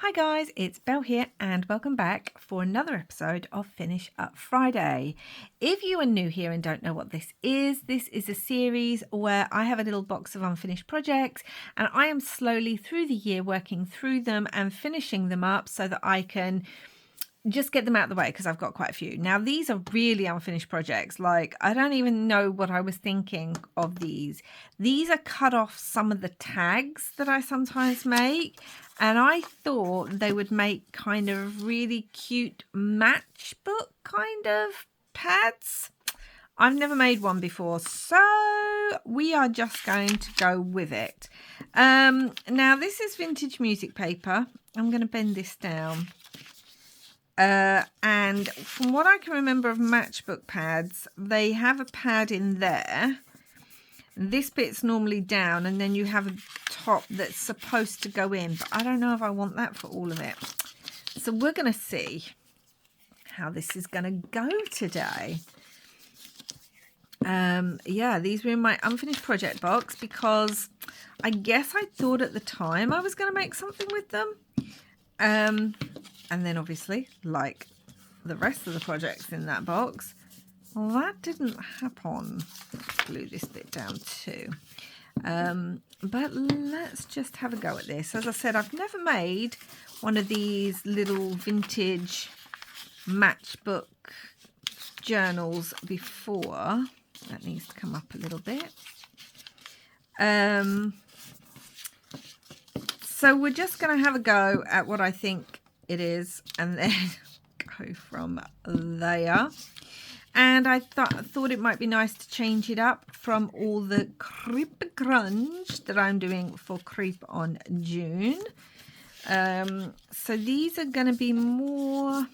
Hi guys, it's Belle here and welcome back for another episode of Finish Up Friday. If you are new here and don't know what this is a series where I have a little box of unfinished projects and I am slowly through the year working through them and finishing them up so that I can just get them out of the way because I've got quite a few. Now, these are really unfinished projects. Like, I don't even know what I was thinking of these. These are cut off some of the tags that I sometimes make. And I thought they would make kind of really cute matchbook kind of pads. I've never made one before, so we are just going to go with it. Now, this is vintage music paper. I'm going to bend this down. And from what I can remember of matchbook pads, they have a pad in there. This bit's normally down, and then you have a top that's supposed to go in, but I don't know if I want that for all of it. So we're going to see how this is going to go today. Yeah, these were in my unfinished project box because I guess I thought at the time I was going to make something with them. And then obviously, like the rest of the projects in that box, well, that didn't happen. Glue this bit down too. But let's just have a go at this. As I said, I've never made one of these little vintage matchbook journals before. That needs to come up a little bit. So we're just going to have a go at what I think it is and then go from there. And I thought it might be nice to change it up from all the creep grunge that I'm doing for Creep on June. So these are going to be more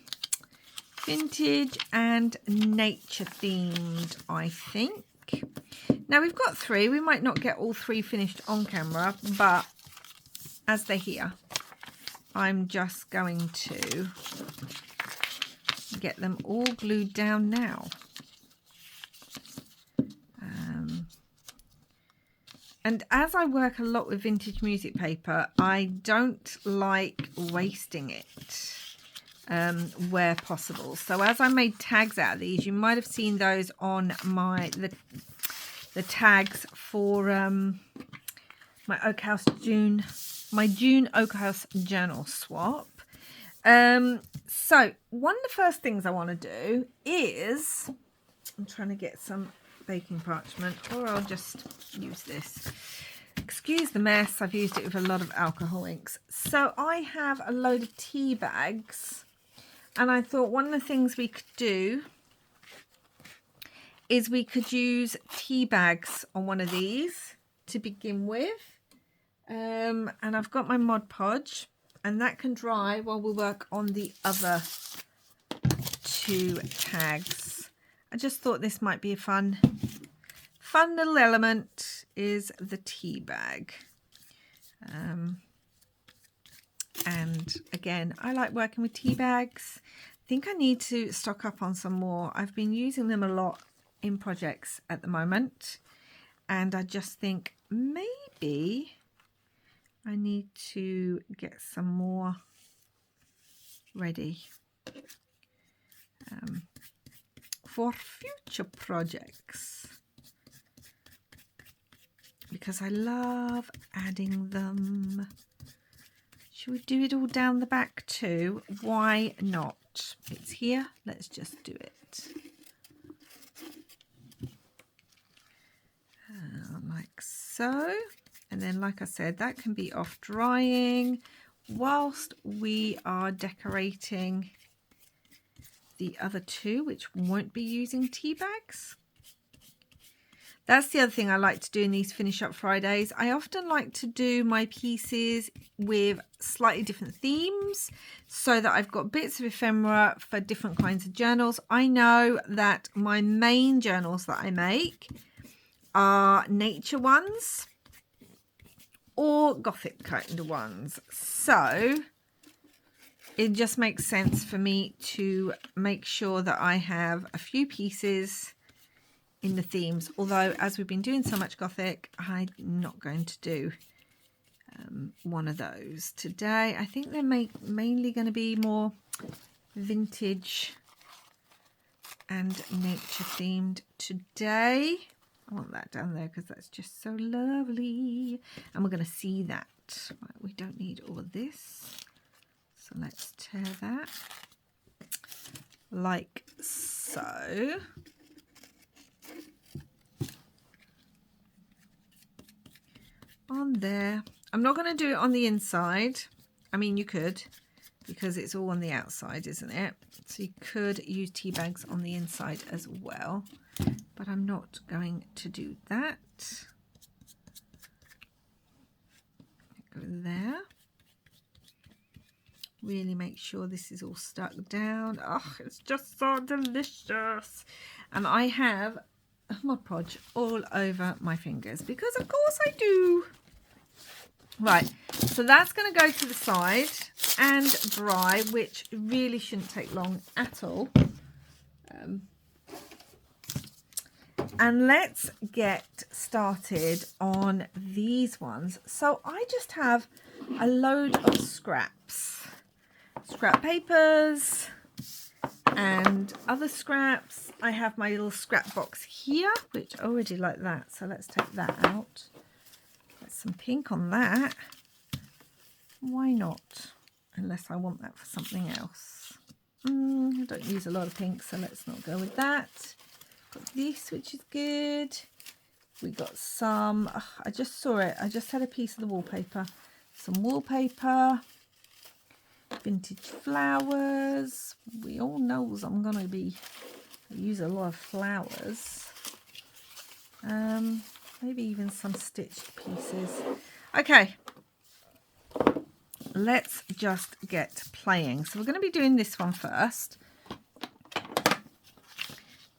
vintage and nature themed, I think. Now we've got 3. We might not get all 3 finished on camera, but as they're here, I'm just going to get them all glued down now. And as I work a lot with vintage music paper, I don't like wasting it where possible. So as I made tags out of these, you might have seen those on the tags for my Oak House June Oak House journal swap. So one of the first things I want to do is, I'm trying to get some baking parchment, or I'll just use this. Excuse the mess, I've used it with a lot of alcohol inks. So I have a load of tea bags, and I thought one of the things we could do is we could use tea bags on one of these to begin with. And I've got my Mod Podge, and that can dry while we work on the other 2 tags. I just thought this might be a fun little element, is the tea bag. And again, I like working with tea bags. I think I need to stock up on some more. I've been using them a lot in projects at the moment, and I just think maybe I need to get some more ready for future projects, because I love adding them. Should we do it all down the back too? Why not? It's here. Let's just do it. Like so. And then, like I said, that can be off drying whilst we are decorating the other 2, which won't be using tea bags. That's the other thing I like to do in these Finish Up Fridays. I often like to do my pieces with slightly different themes so that I've got bits of ephemera for different kinds of journals. I know that my main journals that I make are nature ones or gothic kind of ones. So it just makes sense for me to make sure that I have a few pieces in the themes. Although, as we've been doing so much gothic, I'm not going to do one of those today. I think they're mainly going to be more vintage and nature themed today. I want that down there because that's just so lovely, and we're going to see that. Right, we don't need all of this, so let's tear that like so. On there. I'm not going to do it on the inside. I mean, you could, because it's all on the outside, isn't it? So you could use tea bags on the inside as well, but I'm not going to do that. Go there. Really make sure this is all stuck down. Oh, it's just so delicious. And I have Mod Podge all over my fingers because of course I do. Right, so that's going to go to the side and dry, which really shouldn't take long at all. And let's get started on these ones. So I just have a load of scraps, scrap papers and other scraps. I have my little scrap box here, which I already like that. So let's take that out. Get some pink on that. Why not? Unless I want that for something else. I don't use a lot of pink, so let's not go with that. Got this, which is good. We got some, I just saw it. I just had a piece of the wallpaper. Some wallpaper. Vintage flowers. We all know I'm going to be use a lot of flowers. Maybe even some stitched pieces. Okay. Let's just get playing. So we're going to be doing this one first.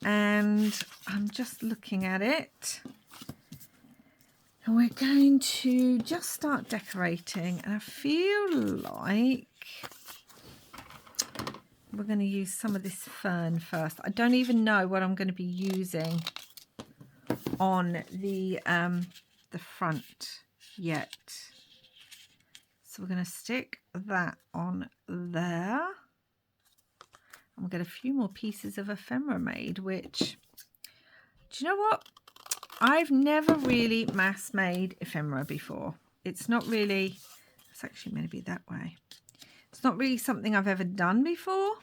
And I'm just looking at it. And we're going to just start decorating. And I feel like we're going to use some of this fern first. I don't even know what I'm going to be using on the front yet. So we're going to stick that on there. And we'll get a few more pieces of ephemera made, which, do you know what? I've never really mass made ephemera before. It's not really, it's actually meant to be that way. It's not really something I've ever done before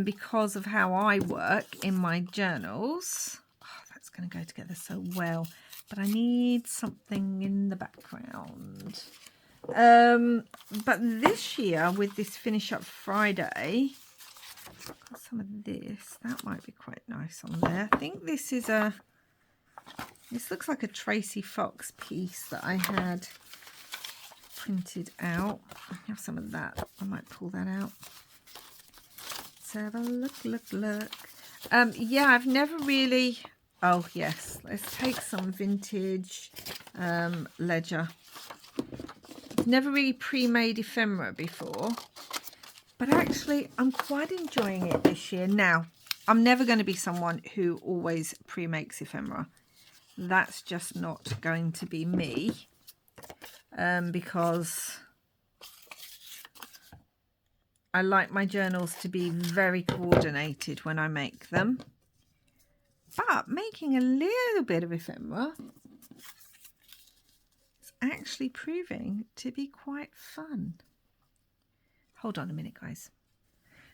because of how I work in my journals. Oh, that's going to go together so well, but I need something in the background. But this year with this Finish Up Friday, I've got some of this. That might be quite nice on there. I think this is this looks like a Tracy Fox piece that I had printed out. I have some of that. I might pull that out. Let's have a look. Yeah, I've never really, oh yes, let's take some vintage ledger. I've never really pre-made ephemera before, but actually I'm quite enjoying it this year. Now, I'm never going to be someone who always pre-makes ephemera. That's just not going to be me, because I like my journals to be very coordinated when I make them. But making a little bit of ephemera is actually proving to be quite fun. Hold on a minute, guys.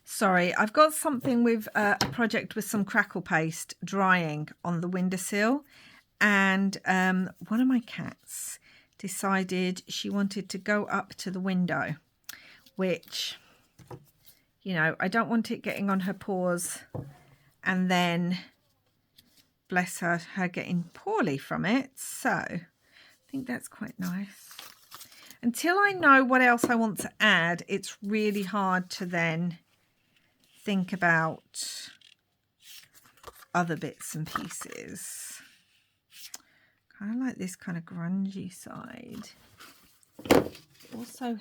Sorry, I've got something with a project with some crackle paste drying on the windowsill, and one of my cats decided she wanted to go up to the window, which, you know, I don't want it getting on her paws and then, bless her, getting poorly from it. So I think that's quite nice. Until I know what else I want to add, it's really hard to then think about other bits and pieces. Kind of like this kind of grungy side. Also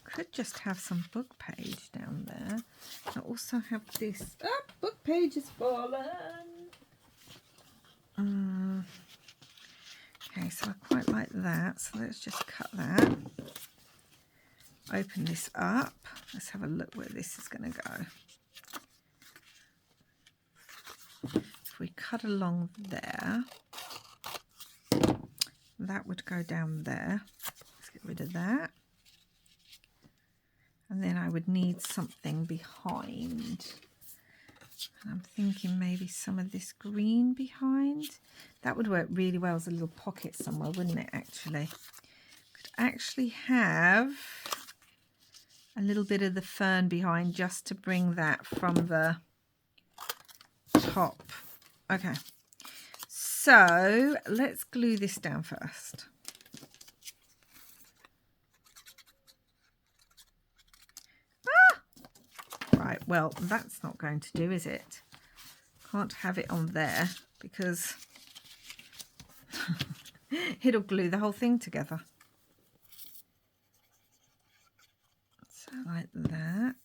could just have some book page down there. I also have this, book page has fallen. Okay, so I quite like that. So let's just cut that. Open this up. Let's have a look where this is going to go. If we cut along there, that would go down there. Let's get rid of that. And then I would need something behind. And I'm thinking maybe some of this green behind. That would work really well as a little pocket somewhere, wouldn't it, actually? Could actually have a little bit of the fern behind just to bring that from the top. Okay, so let's glue this down first. Right, well, that's not going to do, is it? Can't have it on there because it'll glue the whole thing together. So like that.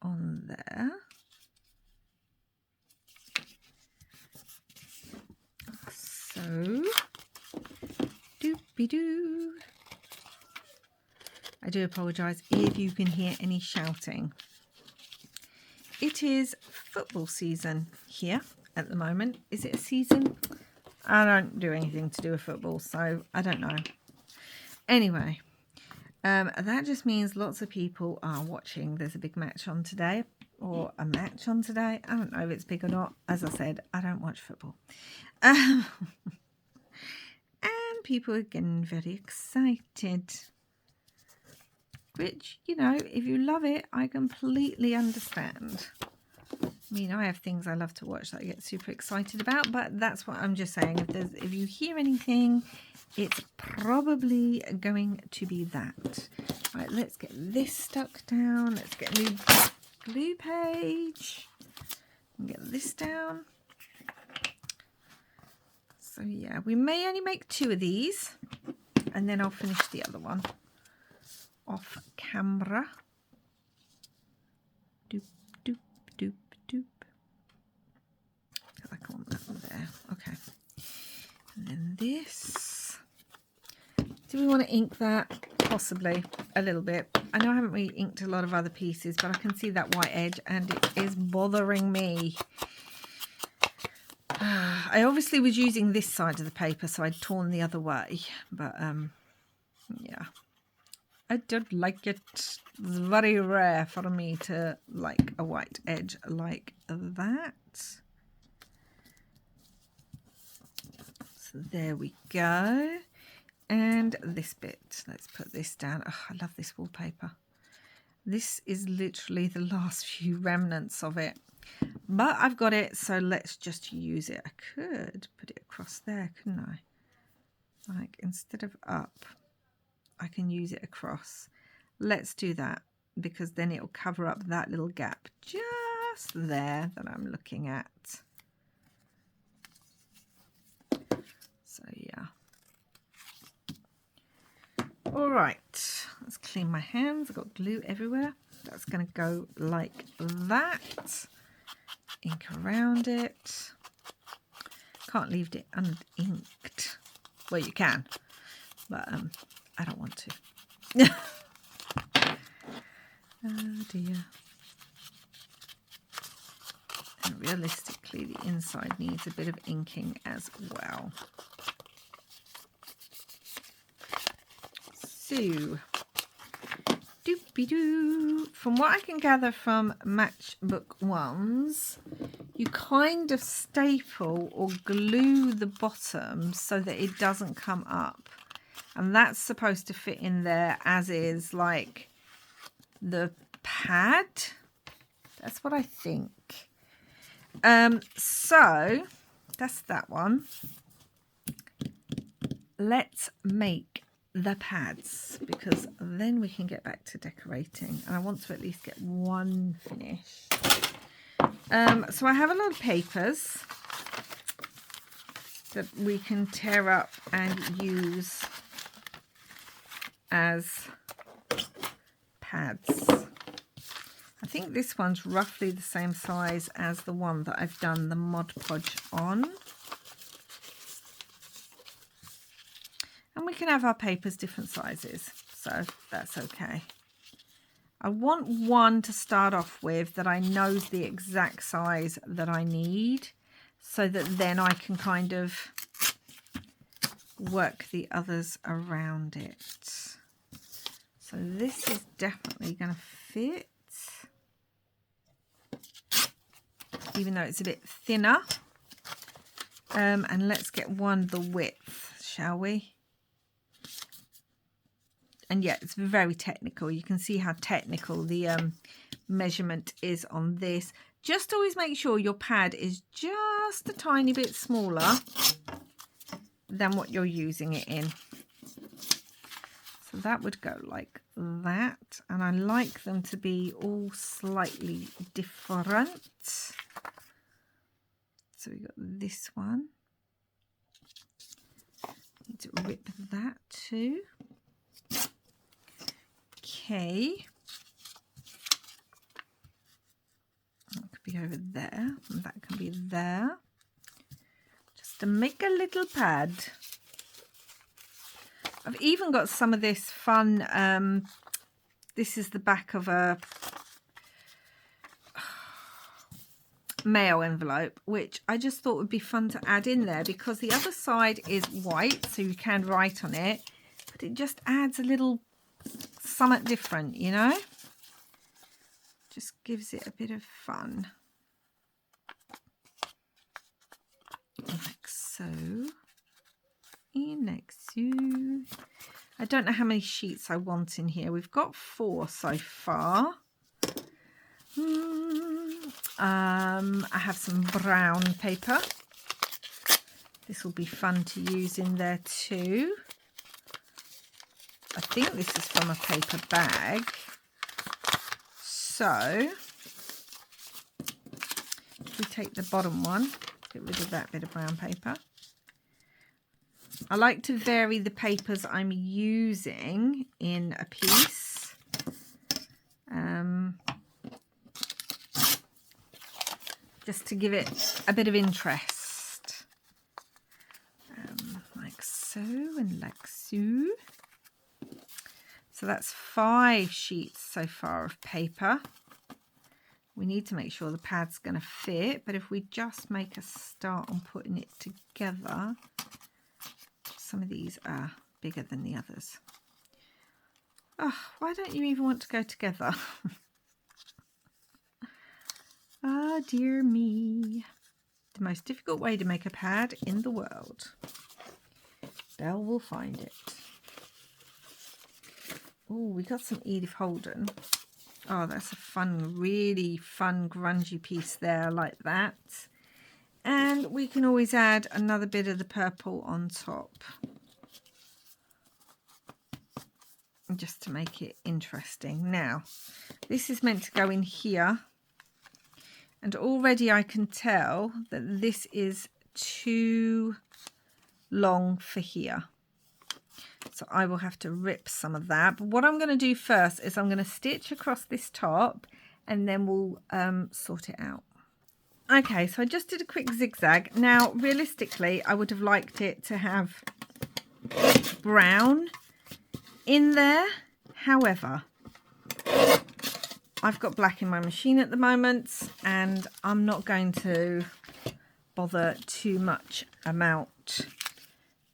On there. So, doopy-doo. I do apologise if you can hear any shouting. It is football season here at the moment. Is it a season? I don't do anything to do with football, so I don't know. Anyway, that just means lots of people are watching. There's a big match on today, or a match on today. I don't know if it's big or not. As I said, I don't watch football. And people are getting very excited. Which, you know, if you love it, I completely understand. I mean, I have things I love to watch that I get super excited about, but that's what I'm just saying. If you hear anything, it's probably going to be that. Right, let's get this stuck down. Let's get a new glue page and get this down. So yeah, we may only make 2 of these, and then I'll finish the other one off camera. Doop, doop, doop, doop. I want that one there. Okay. And then this. Do we want to ink that? Possibly a little bit. I know I haven't really inked a lot of other pieces, but I can see that white edge and it is bothering me. I obviously was using this side of the paper, so I'd torn the other way. But, yeah. I don't like it. It's very rare for me to like a white edge like that. So there we go. And this bit, let's put this down. Oh, I love this wallpaper. This is literally the last few remnants of it. But I've got it, so let's just use it. I could put it across there, couldn't I? Like, instead of up, I can use it across. Let's do that, because then it'll cover up that little gap just there that I'm looking at. So, yeah. All right, let's clean my hands. I've got glue everywhere. That's going to go like that. Ink around it. Can't leave it uninked. Well, you can, but I don't want to. Oh dear. And realistically, the inside needs a bit of inking as well. So, doopy-doo. From what I can gather from matchbook ones, you kind of staple or glue the bottom so that it doesn't come up. And that's supposed to fit in there as is, like the pad. That's what I think. So that's that one. Let's make the pads, because then we can get back to decorating, and I want to at least get one finish. So I have a lot of papers that we can tear up and use as pads. I think this one's roughly the same size as the one that I've done the Mod Podge on. And we can have our papers different sizes, so that's okay. I want one to start off with that I know is the exact size that I need, so that then I can kind of work the others around it. So this is definitely going to fit, even though it's a bit thinner. And let's get one the width, shall we? And yeah, it's very technical. You can see how technical the measurement is on this. Just always make sure your pad is just a tiny bit smaller than what you're using it in. So that would go like that. And I like them to be all slightly different. So we got this one. Need to rip that too. Okay. That could be over there, and that can be there. Just to make a little pad. I've even got some of this fun, this is the back of a mail envelope, which I just thought would be fun to add in there because the other side is white, so you can write on it, but it just adds a little something different, you know? Just gives it a bit of fun. Like so. And like so. I don't know how many sheets I want in here. We've got 4 so far. I have some brown paper. This will be fun to use in there too. I think this is from a paper bag. So, if we take the bottom one, get rid of that bit of brown paper. I like to vary the papers I'm using in a piece. Just to give it a bit of interest. Like so and like so. So that's 5 sheets so far of paper. We need to make sure the pad's going to fit, but if we just make a start on putting it together, some of these are bigger than the others. Oh, why don't you even want to go together? Ah, dear me. The most difficult way to make a pad in the world. Belle will find it. Oh, we got some Edith Holden. Oh, that's a fun, really fun, grungy piece there, like that. And we can always add another bit of the purple on top. Just to make it interesting. Now, this is meant to go in here. And already I can tell that this is too long for here. So I will have to rip some of that. But what I'm going to do first is I'm going to stitch across this top and then we'll sort it out. Okay, so I just did a quick zigzag. Now, realistically, I would have liked it to have brown in there. However, I've got black in my machine at the moment and I'm not going to bother too much about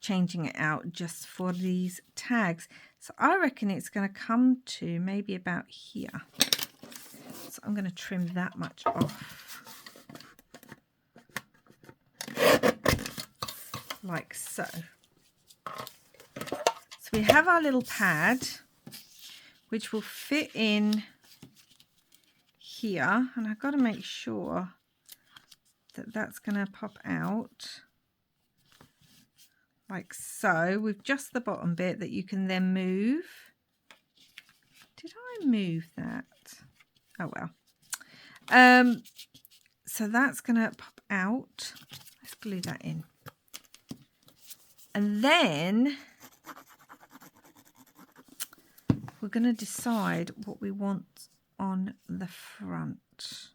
changing it out just for these tags. So I reckon it's going to come to maybe about here. So I'm going to trim that much off. Like so. So we have our little pad, which will fit in here. And I've got to make sure that that's going to pop out. Like so, with just the bottom bit that you can then move. Did I move that? Oh well. So that's going to pop out. Let's glue that in. And then we're going to decide what we want on the front.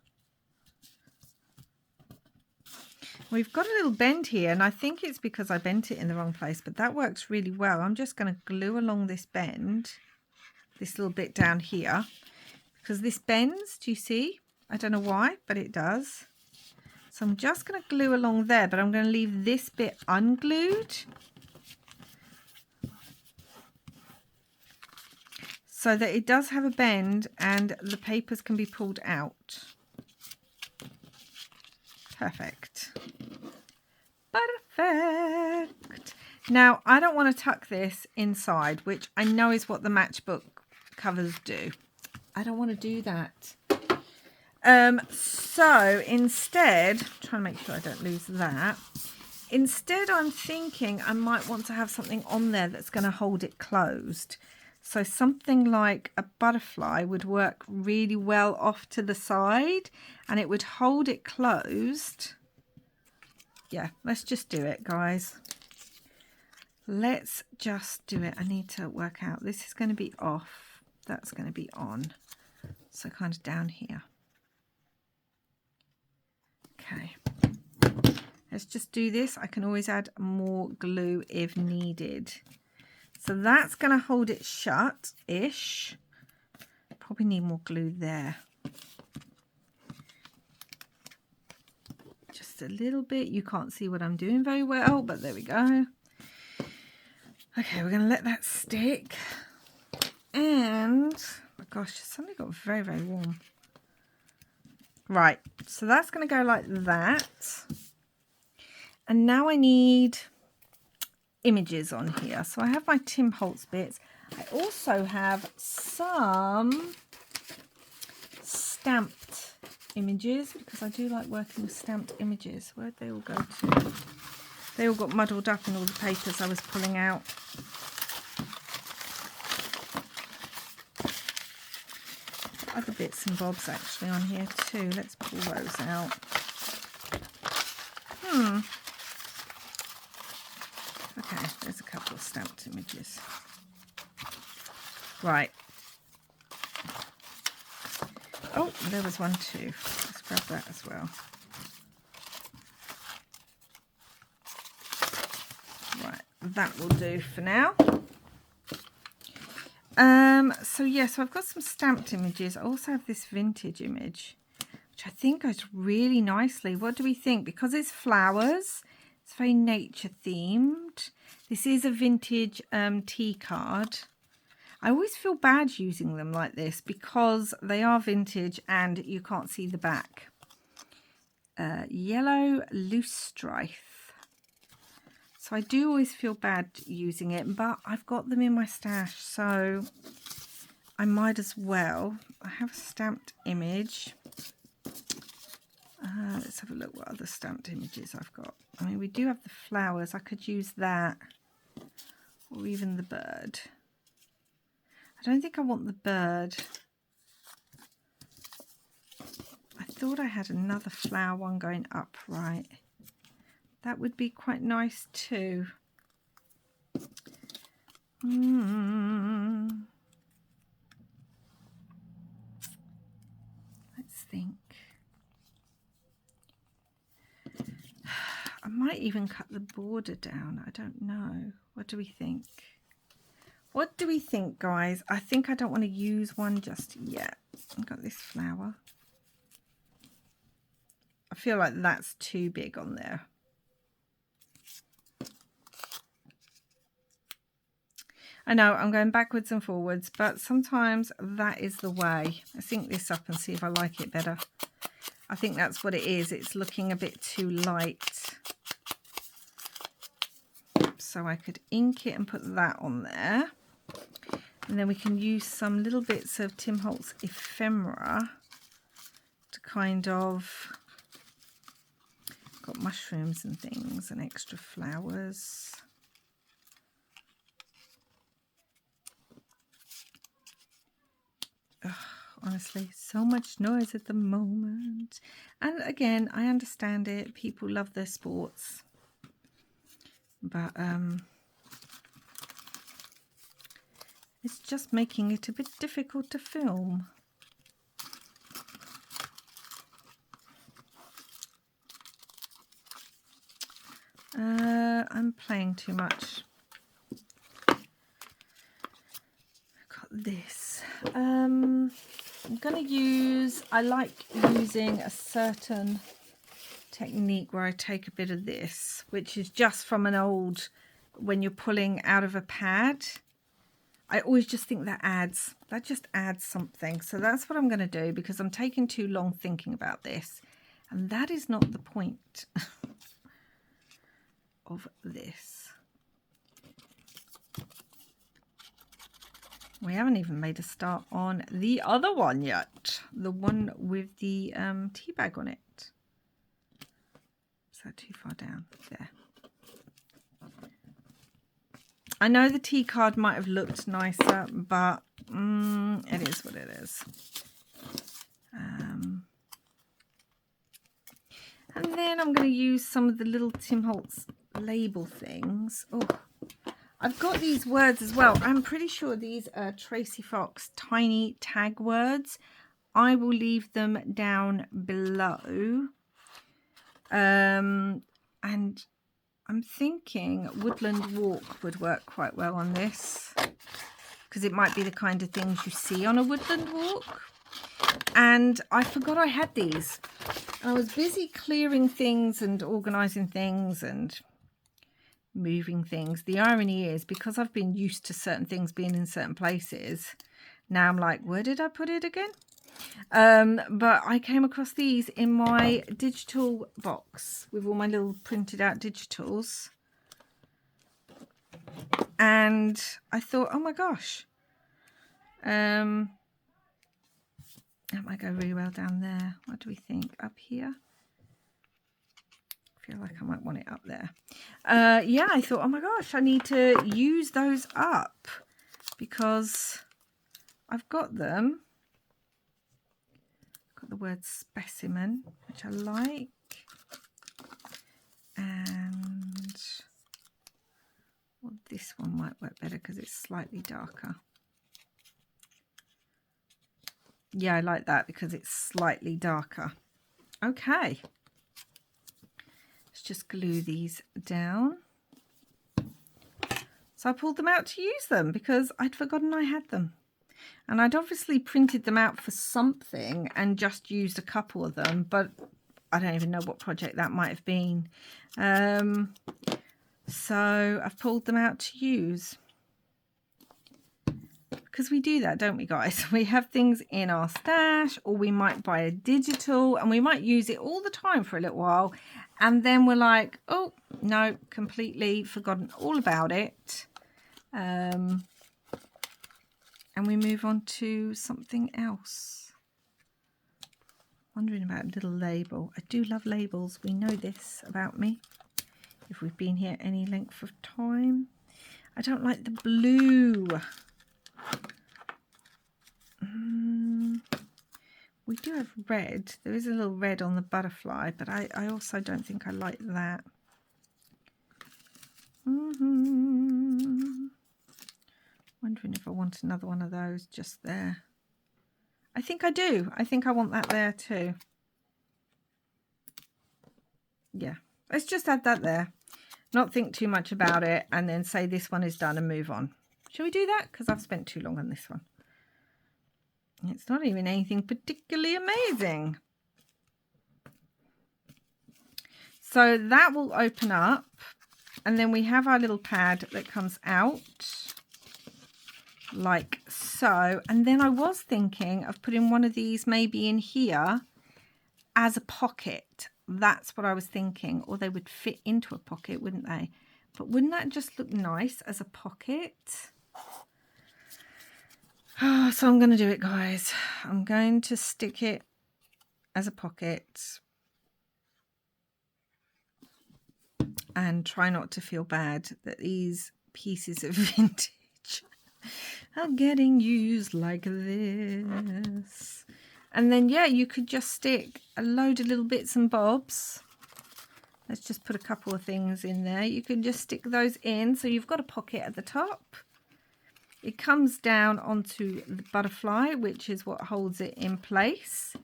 We've got a little bend here, and I think it's because I bent it in the wrong place, but that works really well. I'm just going to glue along this bend, this little bit down here, because this bends, do you see? I don't know why, but it does. So I'm just going to glue along there, but I'm going to leave this bit unglued, so that it does have a bend and the papers can be pulled out. Perfect. Perfect. Now, I don't want to tuck this inside, which I know is what the matchbook covers do. I don't want to do that. So instead, trying to make sure I don't lose that. Instead, I'm thinking I might want to have something on there that's going to hold it closed. So something like a butterfly would work really well off to the side, and it would hold it closed. Yeah, let's just do it, guys. Let's just do it. I need to work out. This is going to be off. That's going to be on. So kind of down here. Okay. Let's just do this. I can always add more glue if needed. So that's going to hold it shut-ish. Probably need more glue there. Just a little bit. You can't see what I'm doing very well, but there we go. Okay, we're going to let that stick. And, oh gosh, it suddenly got very, very warm. Right, so that's going to go like that. And now I need images on here. So I have my Tim Holtz bits. I also have some stamped images, because I do like working with stamped images. Where'd they all go to? They all got muddled up in all the papers I was pulling out. Other bits and bobs actually on here too. Let's pull those out. Okay, there's a couple of stamped images. Right. Oh, there was one too. Let's grab that as well. Right, that will do for now. So I've got some stamped images. I also have this vintage image, which I think goes really nicely. What do we think? Because it's flowers, it's very nature themed. This is a vintage tea card. I always feel bad using them like this because they are vintage and you can't see the back. Yellow loose strife. So I do always feel bad using it, but I've got them in my stash, so I might as well. I have a stamped image. Let's have a look what other stamped images I've got. I mean, we do have the flowers. I could use that, or even the bird. I don't think I want the bird. I thought I had another flower one going upright. That would be quite nice too. Let's think. I might even cut the border down. I don't know. What do we think? What do we think, guys? I think I don't want to use one just yet. I've got this flower. I feel like that's too big on there. I know I'm going backwards and forwards, but sometimes that is the way. Let's ink this up and see if I like it better. I think that's what it is. It's looking a bit too light. So I could ink it and put that on there. And then we can use some little bits of Tim Holtz ephemera to kind of... Got mushrooms and things and extra flowers. Ugh, honestly, so much noise at the moment. And again, I understand it. People love their sports. But it's just making it a bit difficult to film. I'm playing too much. I've got this. I'm going to use, I like using a certain technique where I take a bit of this, which is just from an old, when you're pulling out of a pad. I always just think that just adds something. So that's what I'm going to do, because I'm taking too long thinking about this. And that is not the point of this. We haven't even made a start on the other one yet. The one with the tea bag on it. Is that too far down? There. I know the tea card might have looked nicer, but it is what it is. And then I'm going to use some of the little Tim Holtz label things. Oh, I've got these words as well. I'm pretty sure these are Tracy Fox tiny tag words. I will leave them down below. And I'm thinking Woodland Walk would work quite well on this, because it might be the kind of things you see on a woodland walk. And I forgot I had these. I was busy clearing things and organising things and moving things. The irony is, because I've been used to certain things being in certain places, now I'm like, where did I put it again? But I came across these in my digital box with all my little printed out digitals. And I thought, oh my gosh. That might go really well down there. What do we think? Up here? I feel like I might want it up there. Yeah, I thought, oh my gosh, I need to use those up, because I've got them. Got the word specimen, which I like. And well, this one might work better because it's slightly darker. Yeah, I like that because it's slightly darker. Okay. Let's just glue these down. So I pulled them out to use them because I'd forgotten I had them. And I'd obviously printed them out for something and just used a couple of them, but I don't even know what project that might have been. So I've pulled them out to use. Because we do that, don't we, guys? We have things in our stash, or we might buy a digital and we might use it all the time for a little while. And then we're like, oh, no, completely forgotten all about it. And we move on to something else. Wondering about a little label. I do love labels. We know this about me, if we've been here any length of time. I don't like the blue. We do have red. There is a little red on the butterfly, but I also don't think I like that. Wondering if I want another one of those just there. I think I do. I think I want that there too. Yeah, let's just add that there. Not think too much about it and then say this one is done and move on. Shall we do that? Because I've spent too long on this one. It's not even anything particularly amazing. So that will open up, and then we have our little pad that comes out like so. And then I was thinking of putting one of these maybe in here as a pocket. That's what I was thinking. Or they would fit into a pocket, wouldn't they? But wouldn't that just look nice as a pocket? Oh, so I'm going to do it, guys. I'm going to stick it as a pocket and try not to feel bad that these pieces of vintage are getting used like this. And then, yeah, you could just stick a load of little bits and bobs. Let's just put a couple of things in there. You can just stick those in. So you've got a pocket at the top. It comes down onto the butterfly, which is what holds it in place.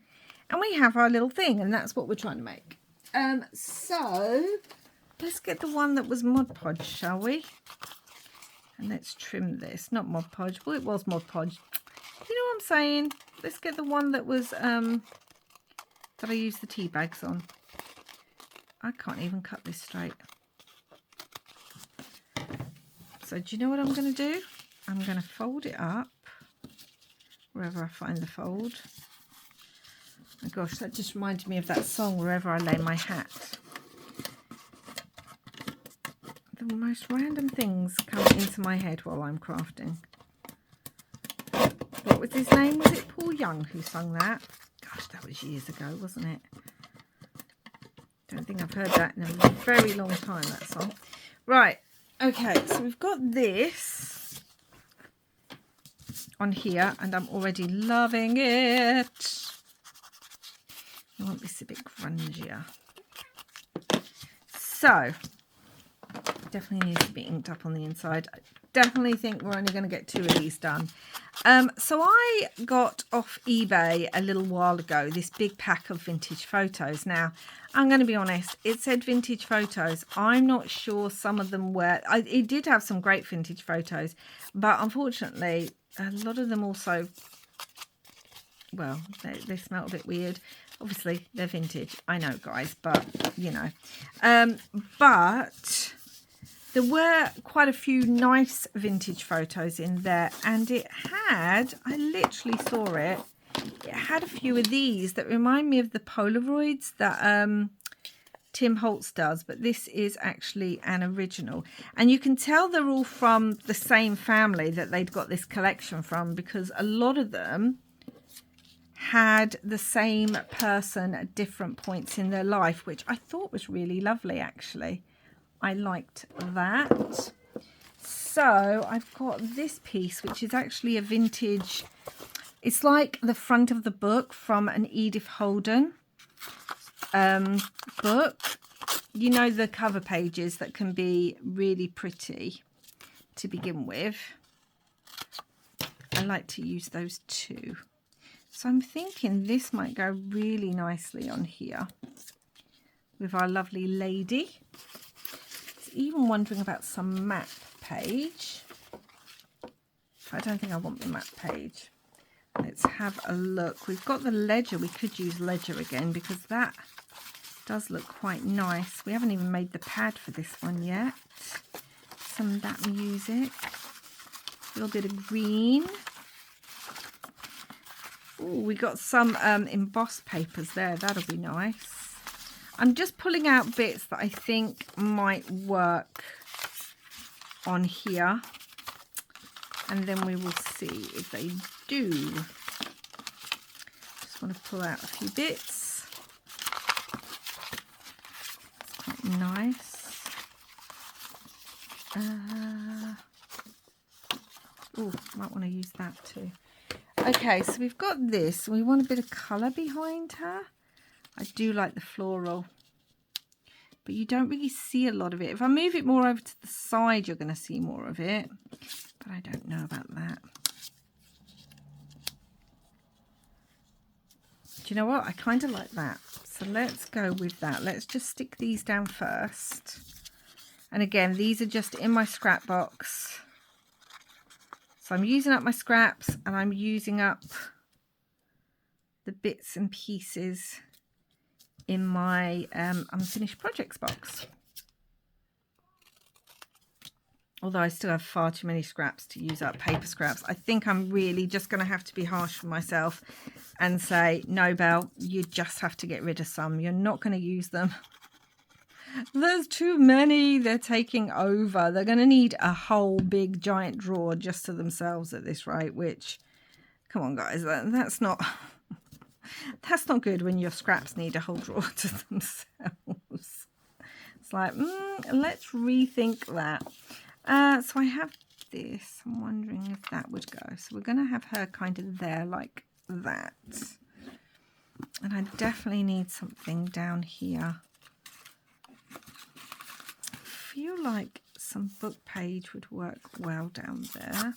And we have our little thing, and that's what we're trying to make. So let's get the one that was Mod Podge, shall we? And let's trim this. Not Mod Podge. Well, it was Mod Podge. You know what I'm saying? Let's get the one that was that I used the tea bags on. I can't even cut this straight. So do you know what I'm going to do? I'm going to fold it up wherever I find the fold. Oh gosh, that just reminded me of that song, Wherever I Lay My Hat. The most random things come into my head while I'm crafting. What was his name? Was it Paul Young who sung that? Gosh, that was years ago, wasn't it? Don't think I've heard that in a very long time, that song. Right, okay, so we've got this on here, and I'm already loving it. I want this a bit grungier. So, definitely needs to be inked up on the inside. I definitely think we're only going to get 2 of these done. So I got off eBay a little while ago this big pack of vintage photos. Now, I'm going to be honest, it said vintage photos. I'm not sure some of them were. It did have some great vintage photos, but unfortunately, a lot of them also, well, they smell a bit weird. Obviously, they're vintage. I know, guys, but, you know. But there were quite a few nice vintage photos in there, and it had, I literally saw it, it had a few of these that remind me of the Polaroids that Tim Holtz does, but this is actually an original. And you can tell they're all from the same family that they'd got this collection from, because a lot of them had the same person at different points in their life, which I thought was really lovely, actually. I liked that. So I've got this piece, which is actually a vintage. It's like the front of the book from an Edith Holden book. You know, the cover pages that can be really pretty to begin with. I like to use those too. So I'm thinking this might go really nicely on here with our lovely lady. Even wondering about some map page. I don't think I want the map page. Let's have a look. We've got the ledger. We could use ledger again because that does look quite nice. We haven't even made the pad for this one yet. Some of that music. A little bit of green. Ooh, we got some embossed papers there. That'll be nice. I'm just pulling out bits that I think might work on here, and then we will see if they do. Just want to pull out a few bits. It's quite nice. Oh, might want to use that too. Okay, so we've got this. We want a bit of colour behind her. I do like the floral, but you don't really see a lot of it. If I move it more over to the side, you're going to see more of it, but I don't know about that. Do you know what? I kind of like that. So let's go with that. Let's just stick these down first. And again, these are just in my scrap box. So I'm using up my scraps and I'm using up the bits and pieces in my unfinished projects box. Although I still have far too many scraps to use up, paper scraps. I think I'm really just going to have to be harsh with myself and say, no, Belle, you just have to get rid of some. You're not going to use them. There's too many. They're taking over. They're going to need a whole big giant drawer just to themselves at this rate, which, come on, guys, that's not... That's not good when your scraps need a whole drawer to themselves. It's like, let's rethink that. So I have this. I'm wondering if that would go. So we're going to have her kind of there like that. And I definitely need something down here. I feel like some book page would work well down there.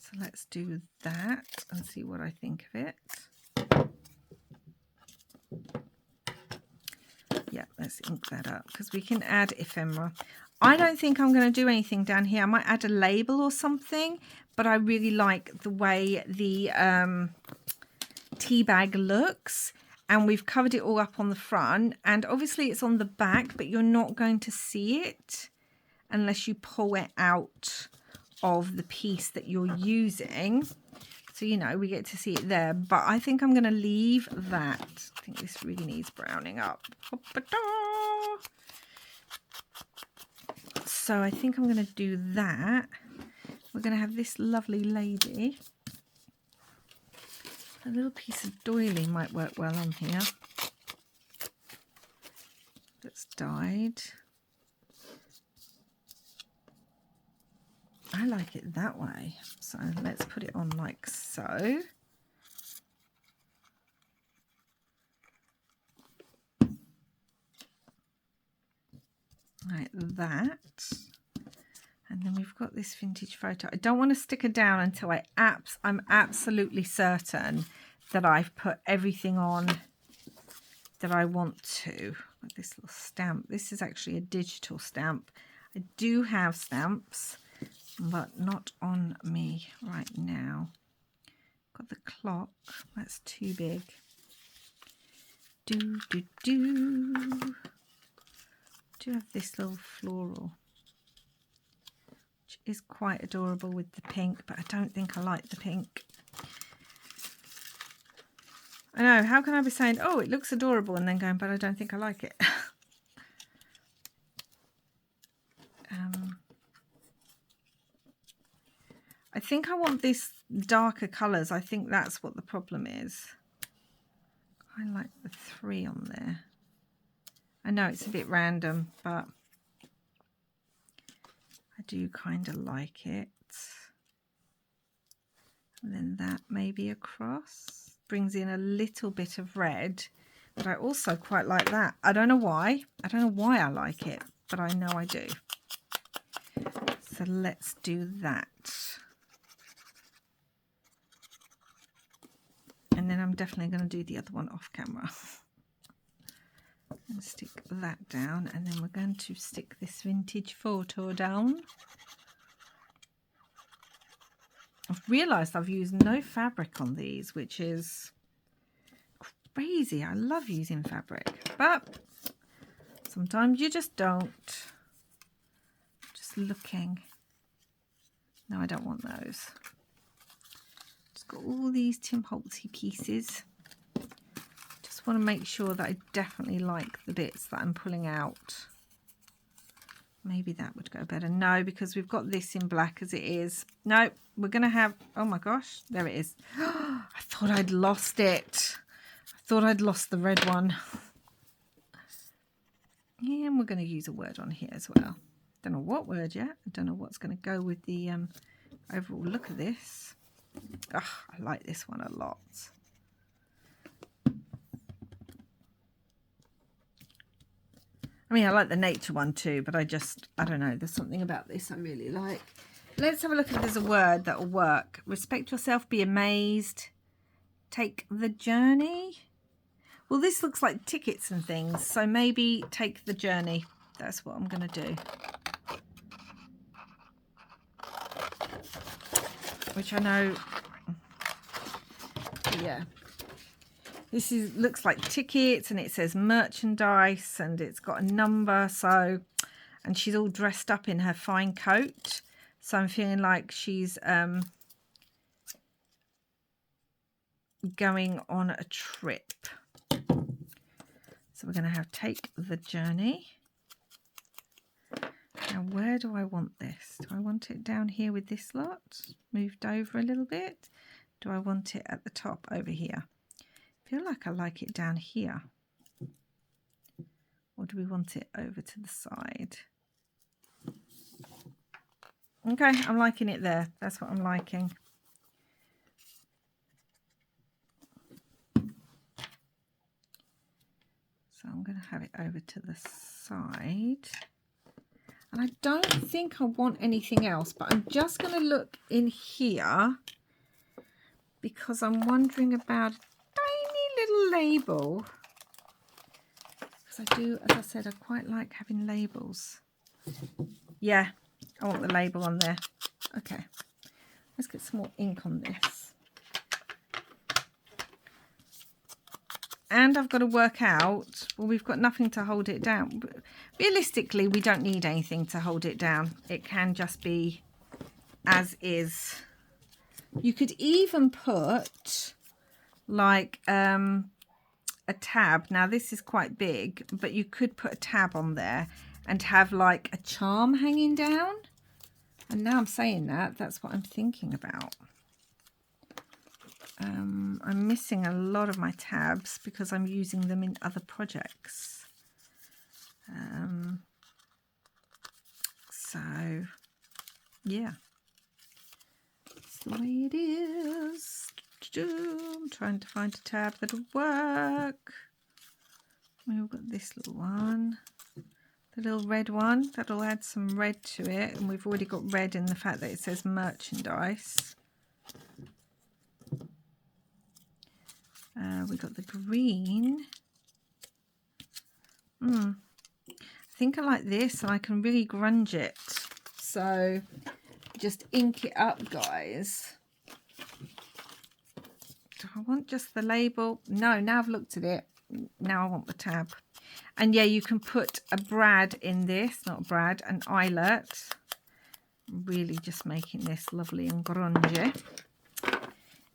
So let's do that and see what I think of it. Yeah, let's ink that up because we can add ephemera. I don't think I'm going to do anything down here. I might add a label or something, but I really like the way the tea bag looks. And we've covered it all up on the front. And obviously it's on the back, but you're not going to see it unless you pull it out of the piece that you're using. So, you know, we get to see it there. But I think I'm going to leave that. I think this really needs browning up. So I think I'm going to do that. We're going to have this lovely lady. A little piece of doily might work well on here. That's dyed. I like it that way. So let's put it on like so. Like that. And then we've got this vintage photo. I don't want to stick her down until I'm absolutely certain that I've put everything on that I want to. Like this little stamp. This is actually a digital stamp. I do have stamps, but not on me right now. Got the clock. That's too big. Do have this little floral, which is quite adorable with the pink, but I don't think I like the pink. I know, how can I be saying, oh, it looks adorable, and then going, but I don't think I like it. I think I want these darker colours. I think that's what the problem is. I like the 3 on there. I know it's a bit random, but I do kind of like it. And then that maybe across. Brings in a little bit of red, but I also quite like that. I don't know why. I don't know why I like it, but I know I do. So let's do that. And then I'm definitely going to do the other one off camera. And stick that down, and then we're going to stick this vintage photo down. I've realised I've used no fabric on these, which is crazy. I love using fabric, but sometimes you just don't. Just looking. No, I don't want those. Just got all these Tim Holtzy pieces. Want to make sure that I definitely like the bits that I'm pulling out. Maybe that would go better. No, because we've got this in black as it is. No, we're going to have, oh my gosh, there it is. I thought I'd lost it. I thought I'd lost the red one. Yeah, and we're going to use a word on here as well. Don't know what word yet. I don't know what's going to go with the overall look of this. Oh, I like this one a lot. I mean, I like the nature one too, but I don't know. There's something about this I really like. Let's have a look if there's a word that will work. Respect yourself, be amazed, take the journey. Well, this looks like tickets and things, so maybe take the journey. That's what I'm going to do. Which I know, yeah. This looks like tickets, and it says merchandise, and it's got a number. So, and she's all dressed up in her fine coat. So I'm feeling like she's going on a trip. So we're going to have take the journey. Now, where do I want this? Do I want it down here with this lot? Moved over a little bit? Do I want it at the top over here? I feel like I like it down here. Or do we want it over to the side? Okay, I'm liking it there. That's what I'm liking. So I'm going to have it over to the side. And I don't think I want anything else, but I'm just going to look in here because I'm wondering about a tiny little label because I do, as I said, I quite like having labels. Yeah, I want the label on there. Okay, let's get some more ink on this. And I've got to work out, well, we've got nothing to hold it down. But realistically, we don't need anything to hold it down. It can just be as is. You could even put like a tab. Now this is quite big, but you could put a tab on there and have like a charm hanging down. And now I'm saying that, that's what I'm thinking about. I'm missing a lot of my tabs because I'm using them in other projects. So yeah, that's the way it is. I'm trying to find a tab that'll work. We've got this little one, the little red one, that'll add some red to it, and we've already got red in the fact that it says merchandise. We got the green. I think I like this, and I can really grunge it. So just ink it up, guys. Do I want just the label? No, now I've looked at it. Now I want the tab. And yeah, you can put a brad in this, not a brad, an eyelet. Really just making this lovely and grungy.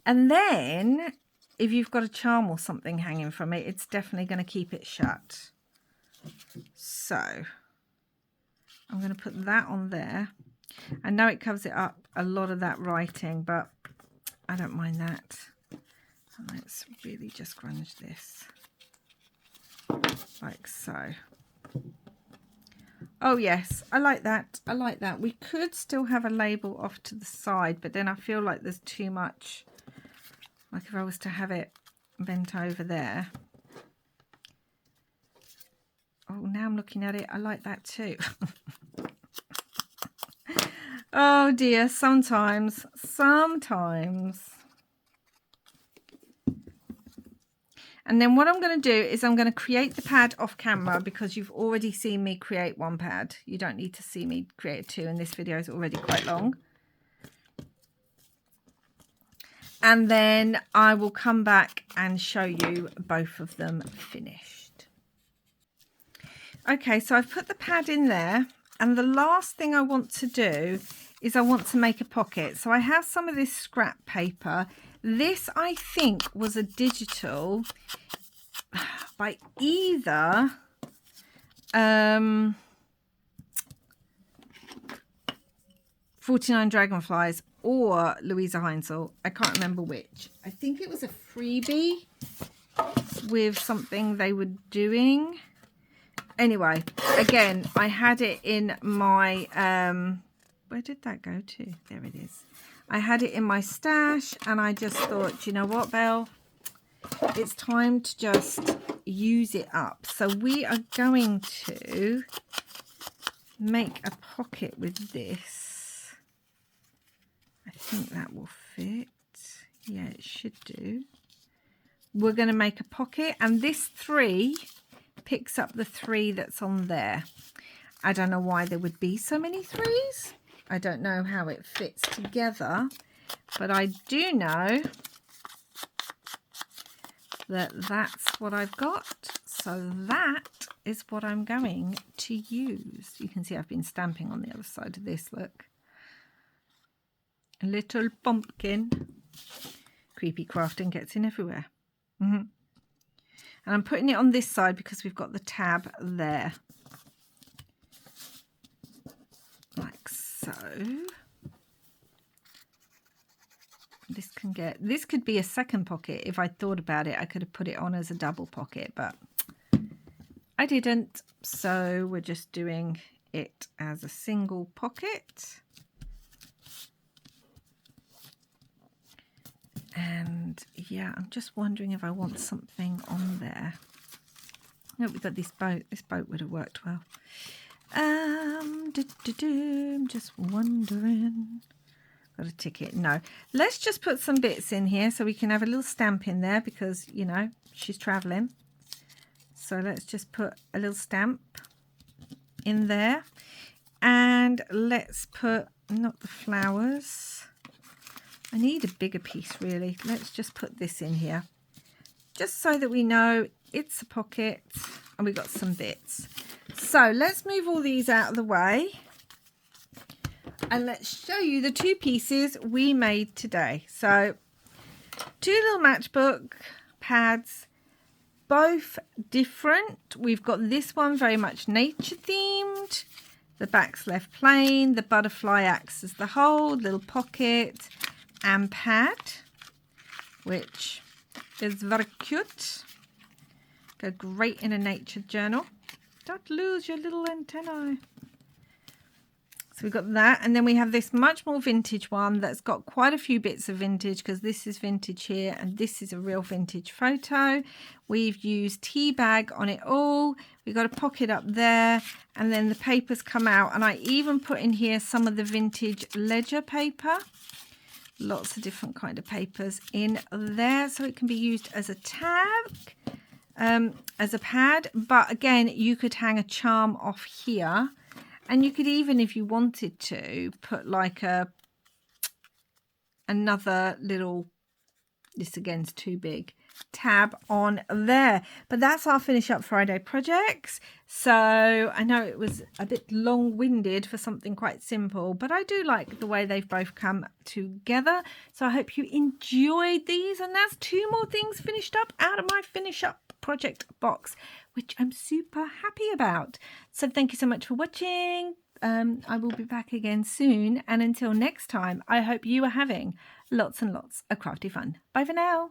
And then if you've got a charm or something hanging from it, it's definitely going to keep it shut. So I'm going to put that on there. I know it covers it up, a lot of that writing, but I don't mind that. And let's really just grunge this like so. Oh yes, I like that. I like that. We could still have a label off to the side, but then I feel like there's too much. Like if I was to have it bent over there. Oh, now I'm looking at it. I like that too. Oh dear, sometimes. And then what I'm going to do is I'm going to create the pad off camera, because you've already seen me create one pad. You don't need to see me create two, and this video is already quite long. And then I will come back and show you both of them finished. Okay, so I've put the pad in there, and the last thing I want to do is I want to make a pocket. So I have some of this scrap paper. This, I think, was a digital by either 49 Dragonflies or Louisa Heinzel. I can't remember which. I think it was a freebie with something they were doing. Anyway, again, I had it in my where did that go to? There it is. I had it in my stash, and I just thought, you know what, Belle, it's time to just use it up. So we are going to make a pocket with this. I think that will fit. Yeah, it should do. We're going to make a pocket, and this 3 picks up the 3 that's on there. I don't know why there would be so many 3s. I don't know how it fits together, but I do know that that's what I've got. So that is what I'm going to use. You can see I've been stamping on the other side of this, look. A little pumpkin. Creepy crafting gets in everywhere. And I'm putting it on this side because we've got the tab there. Like so. This could be a second pocket. If I thought about it, I could have put it on as a double pocket, but I didn't. So we're just doing it as a single pocket. And yeah, I'm just wondering if I want something on there. No, we've got this boat. This boat would have worked well. I'm just wondering. Got a ticket. No, let's just put some bits in here so we can have a little stamp in there because, you know, she's traveling. So let's just put a little stamp in there, and let's put, not the flowers, I need a bigger piece really. Let's just put this in here, just so that we know it's a pocket and we got some bits. So let's move all these out of the way and let's show you the two pieces we made today. So 2 little matchbook pads, both different. We've got this one very much nature themed. The back's left plain, the butterfly acts as the hold, little pocket and pad, which is very cute. Go great in a nature journal. Don't lose your little antennae. So we've got that, and then we have this much more vintage one that's got quite a few bits of vintage, because this is vintage here and this is a real vintage photo. We've used tea bag on it all. We've got a pocket up there, and then the papers come out, and I even put in here some of the vintage ledger paper. Lots of different kind of papers in there, so it can be used as a tag, as a pad. But again, you could hang a charm off here. And you could even, if you wanted to, put like another little, this again's too big, tab on there. But that's our Finish Up Friday projects. So I know it was a bit long-winded for something quite simple, but I do like the way they've both come together. So I hope you enjoyed these. And that's 2 more things finished up out of my Finish Up project box, which I'm super happy about. So thank you so much for watching. I will be back again soon, and until next time, I hope you are having lots and lots of crafty fun. Bye for now.